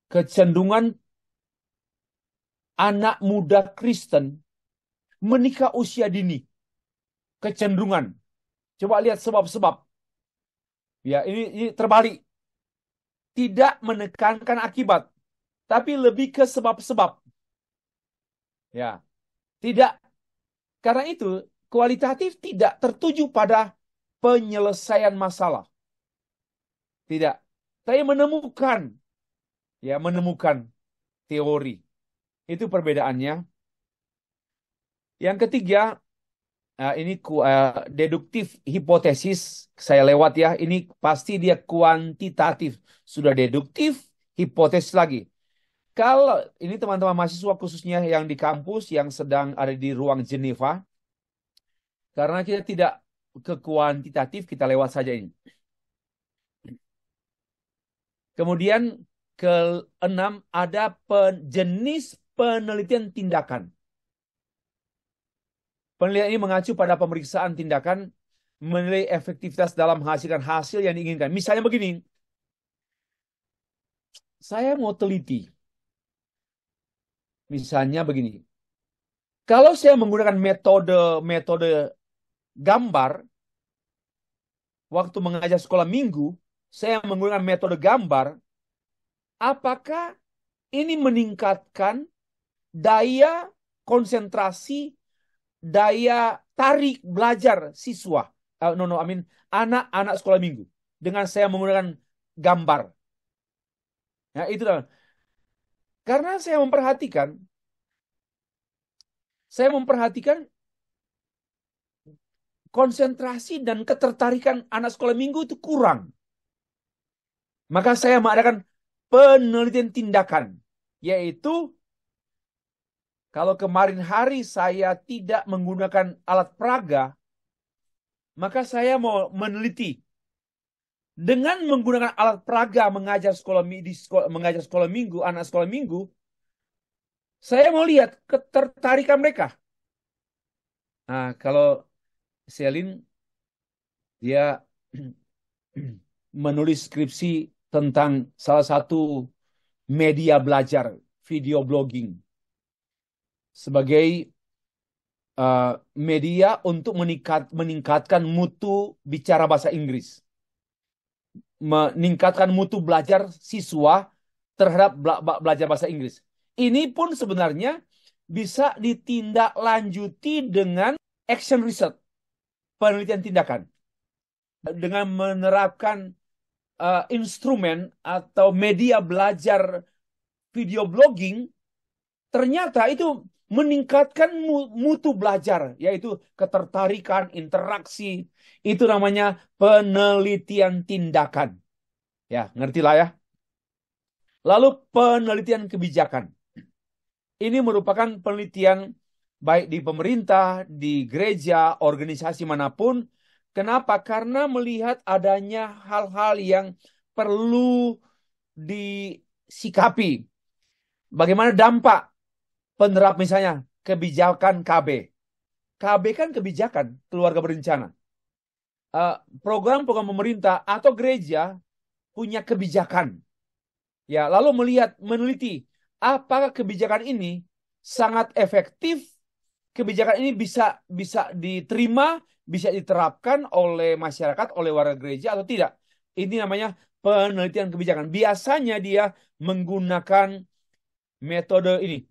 kecenderungan anak muda Kristen menikah usia dini. Kecenderungan. Coba lihat sebab-sebab. Ya, ini terbalik. Tidak menekankan akibat, tapi lebih ke sebab-sebab. Ya, tidak. Karena itu, kualitatif tidak tertuju pada penyelesaian masalah. Tidak. Tapi menemukan teori. Itu perbedaannya. Yang ketiga, ini deduktif hipotesis. Saya lewat ya. Ini pasti dia kuantitatif. Sudah deduktif, hipotesis lagi. Kalau ini teman-teman mahasiswa khususnya yang di kampus yang sedang ada di ruang Geneva, karena kita tidak ke kuantitatif, kita lewat saja ini. Kemudian keenam ada jenis penelitian tindakan. Penelitian ini mengacu pada pemeriksaan tindakan menilai efektivitas dalam menghasilkan hasil yang diinginkan. Misalnya begini, saya mau teliti. Misalnya begini, kalau saya menggunakan metode gambar, waktu mengajar sekolah minggu, saya menggunakan metode gambar, apakah ini meningkatkan daya konsentrasi, daya tarik belajar siswa, anak-anak sekolah minggu dengan saya menggunakan gambar. Ya, itu dah. Karena saya memperhatikan konsentrasi dan ketertarikan anak sekolah minggu itu kurang. Maka saya mengadakan penelitian tindakan, yaitu kalau kemarin hari saya tidak menggunakan alat peraga, maka saya mau meneliti dengan menggunakan alat peraga mengajar sekolah minggu, anak sekolah minggu, saya mau lihat ketertarikan mereka. Nah, kalau Selin dia menulis skripsi tentang salah satu media belajar, video blogging, sebagai media untuk meningkatkan mutu bicara bahasa Inggris, meningkatkan mutu belajar siswa terhadap belajar bahasa Inggris. Ini pun sebenarnya bisa ditindaklanjuti dengan action research, penelitian tindakan, dengan menerapkan instrumen atau media belajar video blogging. Ternyata itu meningkatkan mutu belajar, yaitu ketertarikan, interaksi. Itu namanya penelitian tindakan. Ya, ngerti lah ya. Lalu penelitian kebijakan. Ini merupakan penelitian baik di pemerintah, di gereja, organisasi manapun. Kenapa? Karena melihat adanya hal-hal yang perlu disikapi. Bagaimana dampak misalnya kebijakan KB. KB kan kebijakan keluarga berencana. Program-program pemerintah atau gereja punya kebijakan. Ya, lalu meneliti apakah kebijakan ini sangat efektif, kebijakan ini bisa bisa diterima, bisa diterapkan oleh masyarakat, oleh warga gereja atau tidak. Ini namanya penelitian kebijakan. Biasanya dia menggunakan metode ini,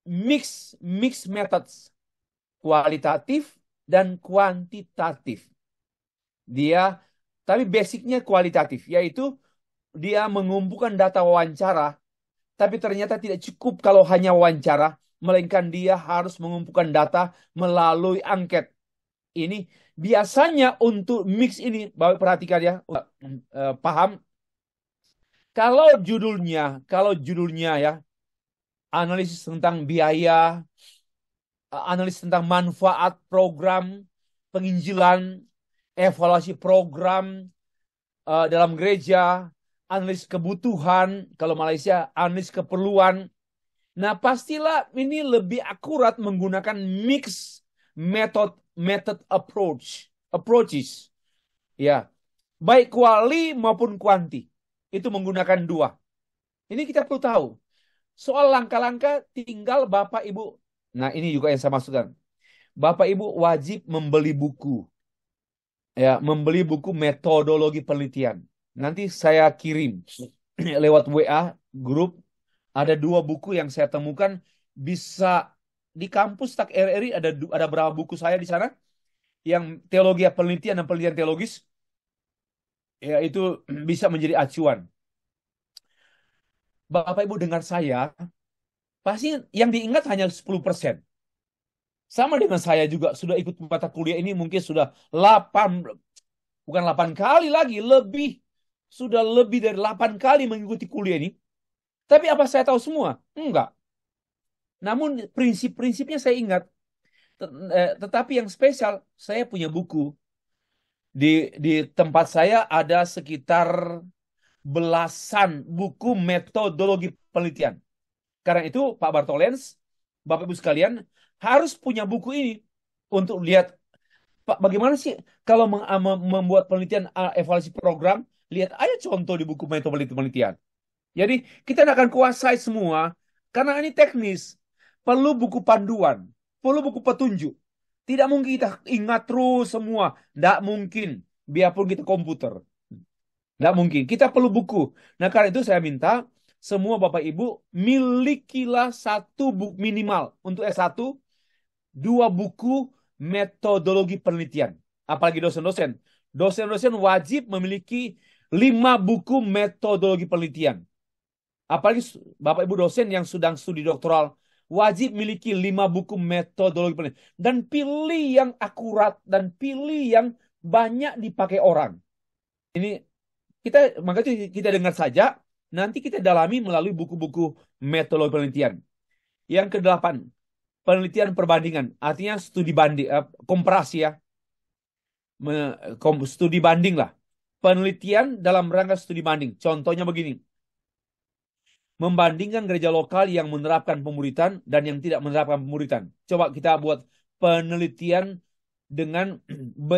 mix methods, kualitatif dan kuantitatif. Dia tapi basicnya kualitatif, yaitu dia mengumpulkan data wawancara, tapi ternyata tidak cukup kalau hanya wawancara, melainkan dia harus mengumpulkan data melalui angket. Ini biasanya untuk mix ini, Bapak perhatikan ya, paham? Kalau judulnya ya, analisis tentang biaya, analisis tentang manfaat program penginjilan, evaluasi program dalam gereja, analisis kebutuhan, kalau Malaysia analisis keperluan. Nah, pastilah ini lebih akurat menggunakan mix method approaches. Ya, baik kuali maupun kuanti. Itu menggunakan dua. Ini kita perlu tahu. Soal langkah-langkah tinggal Bapak Ibu. Nah, ini juga yang saya maksudkan. Bapak Ibu wajib membeli buku. Ya, membeli buku metodologi penelitian. Nanti saya kirim lewat WA grup. Ada 2 buku yang saya temukan bisa di kampus Tak RRI, ada berapa buku saya di sana yang teologi penelitian dan penelitian teologis. Ya, itu bisa menjadi acuan. Bapak Ibu dengar saya, pasti yang diingat hanya 10%. Sama dengan saya juga sudah ikut mata kuliah ini mungkin sudah 8, bukan 8 kali lagi, sudah lebih dari 8 kali mengikuti kuliah ini. Tapi apa saya tahu semua? Enggak. Namun prinsip-prinsipnya saya ingat. Tetapi yang spesial, saya punya buku. Di tempat saya ada sekitar belasan buku metodologi penelitian. Karena itu Pak Bartolens, Bapak Ibu sekalian, harus punya buku ini untuk lihat Pak, bagaimana sih kalau membuat penelitian evaluasi program, lihat aja contoh di buku metodologi penelitian. Jadi kita tidak akan kuasai semua karena ini teknis. Perlu buku panduan, perlu buku petunjuk. Tidak mungkin kita ingat terus semua. Tidak mungkin, biarpun kita komputer. Tidak mungkin. Kita perlu buku. Nah, karena itu saya minta semua Bapak Ibu milikilah satu buku minimal untuk S1, dua buku metodologi penelitian. Apalagi dosen-dosen. Dosen-dosen wajib memiliki 5 buku metodologi penelitian. Apalagi Bapak Ibu dosen yang sedang studi doktoral wajib miliki 5 buku metodologi penelitian. Dan pilih yang akurat dan pilih yang banyak dipakai orang. Ini makanya kita dengar saja, nanti kita dalami melalui buku-buku metodologi penelitian. Yang kedelapan, penelitian perbandingan, artinya studi banding, komparasi ya, studi banding lah. Penelitian dalam rangka studi banding. Contohnya begini, membandingkan gereja lokal yang menerapkan pemuritan dan yang tidak menerapkan pemuritan. Coba kita buat penelitian dengan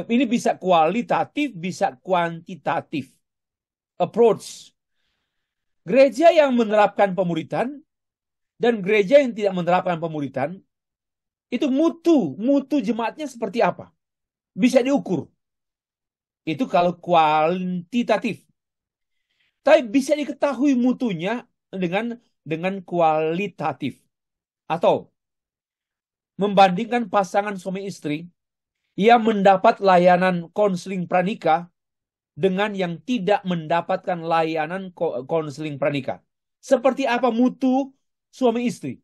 ini bisa kualitatif, bisa kuantitatif approach. Gereja yang menerapkan pemuritan dan gereja yang tidak menerapkan pemuritan itu mutu jemaatnya seperti apa? Bisa diukur. Itu kalau kuantitatif. Tapi bisa diketahui mutunya dengan kualitatif. Atau membandingkan pasangan suami istri yang mendapat layanan konseling pranika dengan yang tidak mendapatkan layanan konseling pranika. Seperti apa mutu suami istri?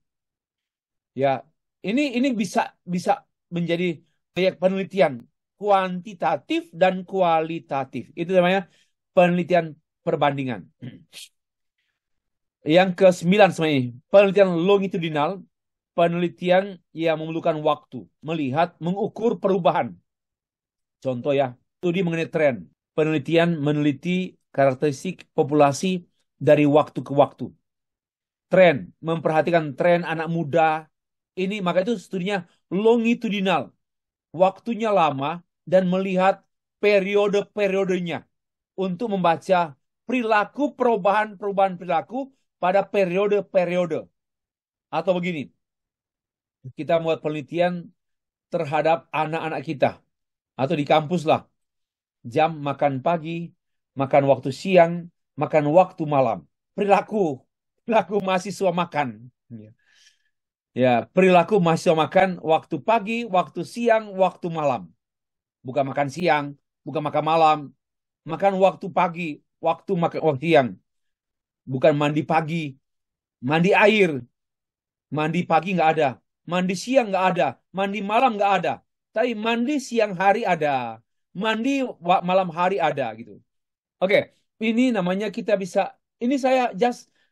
Ya, ini bisa menjadi proyek penelitian kuantitatif dan kualitatif. Itu namanya penelitian perbandingan. Yang ke-9 sebenarnya, penelitian longitudinal, penelitian yang memerlukan waktu, melihat, mengukur perubahan. Contoh ya, studi mengenai tren. Penelitian meneliti karakteristik populasi dari waktu ke waktu. Tren, memperhatikan tren anak muda. Ini maka itu studinya longitudinal. Waktunya lama dan melihat periode-periodenya untuk membaca perilaku perubahan perilaku pada periode-periode. Atau begini, kita membuat penelitian terhadap anak-anak kita atau di kampus lah. Jam makan pagi, makan waktu siang, makan waktu malam. Perilaku mahasiswa makan. Ya, perilaku mahasiswa makan waktu pagi, waktu siang, waktu malam. Bukan makan siang, bukan makan malam. Makan waktu pagi, waktu siang. Bukan mandi pagi, mandi air. Mandi pagi nggak ada, mandi siang nggak ada, mandi malam nggak ada. Tapi mandi siang hari ada, mandi malam hari ada gitu. Oke, ini namanya kita bisa. Ini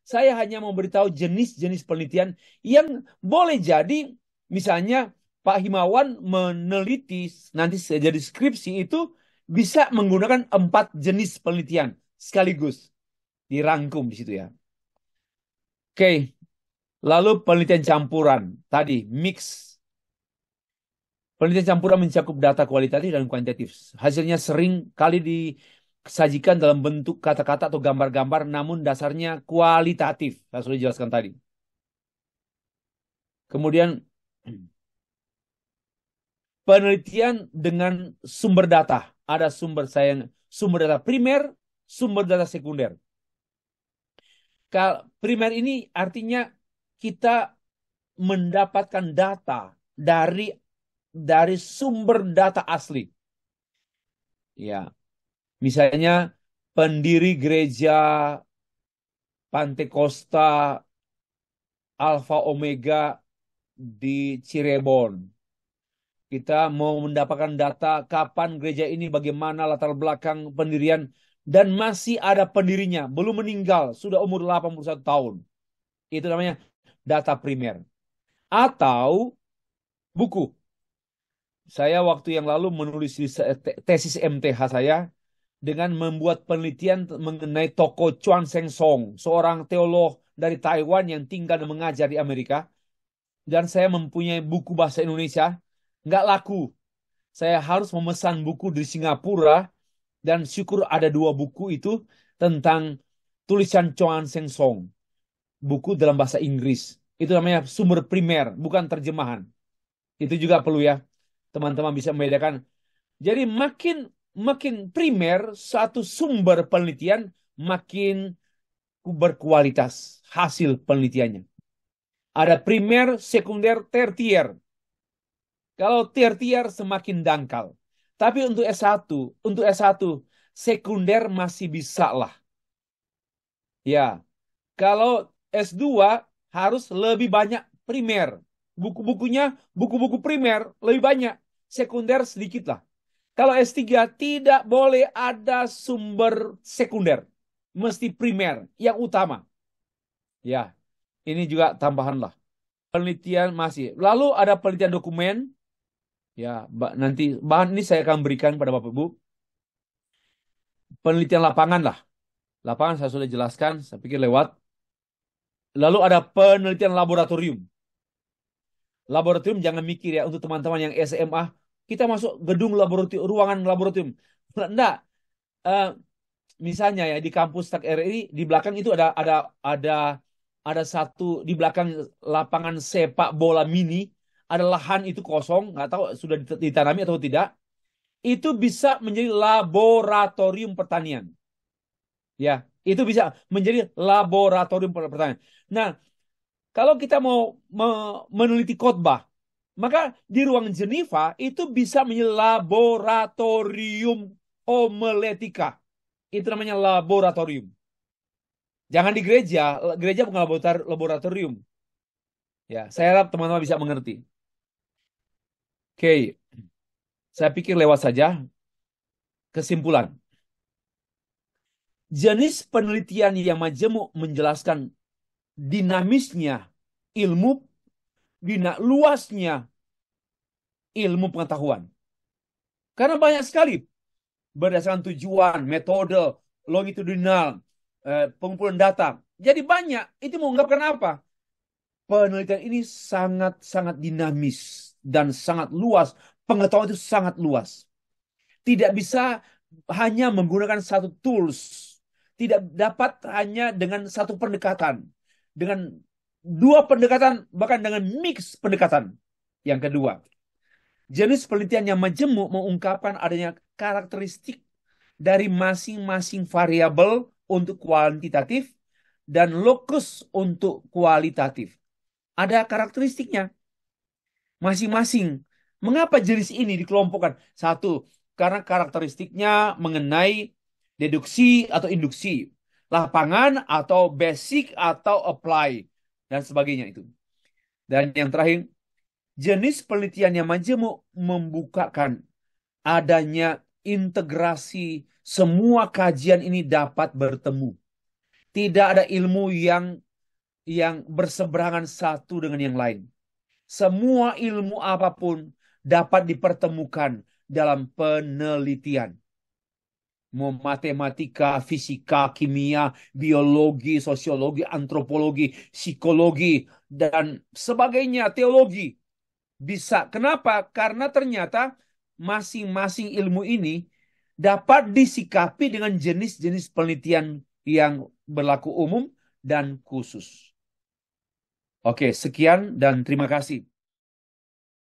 saya hanya memberitahu jenis-jenis penelitian yang boleh jadi, misalnya Pak Himawan meneliti nanti jadi skripsi itu bisa menggunakan 4 jenis penelitian sekaligus dirangkum di situ ya. Oke, lalu penelitian campuran tadi mix. Penelitian campuran mencakup data kualitatif dan kuantitatif. Hasilnya sering kali disajikan dalam bentuk kata-kata atau gambar-gambar, namun dasarnya kualitatif. Saya sudah jelaskan tadi. Kemudian penelitian dengan sumber data. Ada sumber data primer, sumber data sekunder. Primer ini artinya kita mendapatkan data dari sumber data asli. Ya, misalnya pendiri gereja Pantekosta Alfa Omega di Cirebon. Kita mau mendapatkan data kapan gereja ini, bagaimana latar belakang pendirian, dan masih ada pendirinya, belum meninggal, sudah umur 81 tahun. Itu namanya data primer. Atau buku. Saya waktu yang lalu menulis tesis MTH saya, dengan membuat penelitian mengenai tokoh Chuan Sheng Song, seorang teolog dari Taiwan yang tinggal dan mengajar di Amerika. Dan saya mempunyai buku bahasa Indonesia, nggak laku. Saya harus memesan buku di Singapura, dan syukur ada 2 buku itu tentang tulisan Chuan Sheng Song. Buku dalam bahasa Inggris. Itu namanya sumber primer, bukan terjemahan. Itu juga perlu ya, teman-teman bisa membedakan. Jadi makin makin primer satu sumber penelitian, makin berkualitas hasil penelitiannya. Ada primer, sekunder, tertier. Kalau tertier semakin dangkal. Tapi untuk S1 sekunder masih bisa lah. Ya, kalau S2 harus lebih banyak primer. Buku-bukunya, buku-buku primer lebih banyak. Sekunder sedikit lah. Kalau S3 tidak boleh ada sumber sekunder. Mesti primer yang utama. Ya, ini juga tambahan lah. Penelitian masih. Lalu ada penelitian dokumen. Ya, nanti bahan ini saya akan berikan pada Bapak Ibu. Penelitian lapangan lah. Lapangan saya sudah jelaskan, saya pikir lewat. Lalu ada penelitian laboratorium. Laboratorium jangan mikir ya, untuk teman-teman yang SMA, kita masuk gedung laboratorium, ruangan laboratorium. Enggak. Eh, Misalnya ya di kampus TAK RI di belakang itu ada ada satu di belakang lapangan sepak bola mini, ada lahan itu kosong, nggak tahu sudah ditanami atau tidak. Itu bisa menjadi laboratorium pertanian. Ya, itu bisa menjadi laboratorium pertanian. Nah, kalau kita mau meneliti khotbah, maka di ruang Geneva itu bisa menjadi laboratorium homiletika. Itu namanya laboratorium. Jangan di gereja. Gereja bukan laboratorium. Ya, saya harap teman-teman bisa mengerti. Oke, saya pikir lewat saja kesimpulan. Jenis penelitian yang majemuk menjelaskan dinamisnya ilmu, luasnya ilmu pengetahuan. Karena banyak sekali berdasarkan tujuan, metode, longitudinal, pengumpulan data. Jadi banyak. Itu mengungkapkan apa? Penelitian ini sangat-sangat dinamis dan sangat luas. Pengetahuan itu sangat luas. Tidak bisa hanya menggunakan satu tools. Tidak dapat hanya dengan satu pendekatan. Dengan 2 pendekatan, bahkan dengan mix pendekatan. Yang kedua, jenis penelitian yang majemuk mengungkapkan adanya karakteristik dari masing-masing variabel untuk kuantitatif dan lokus untuk kualitatif. Ada karakteristiknya masing-masing. Mengapa jenis ini dikelompokkan? Satu, karena karakteristiknya mengenai deduksi atau induksi, lapangan atau basic atau apply, dan sebagainya itu. Dan yang terakhir, jenis penelitian yang majemuk membukakan adanya integrasi semua kajian ini dapat bertemu. Tidak ada ilmu yang berseberangan satu dengan yang lain. Semua ilmu apapun dapat dipertemukan dalam penelitian. Mau matematika, fisika, kimia, biologi, sosiologi, antropologi, psikologi, dan sebagainya, teologi. Bisa. Kenapa? Karena ternyata masing-masing ilmu ini dapat disikapi dengan jenis-jenis penelitian yang berlaku umum dan khusus. Oke, sekian dan terima kasih.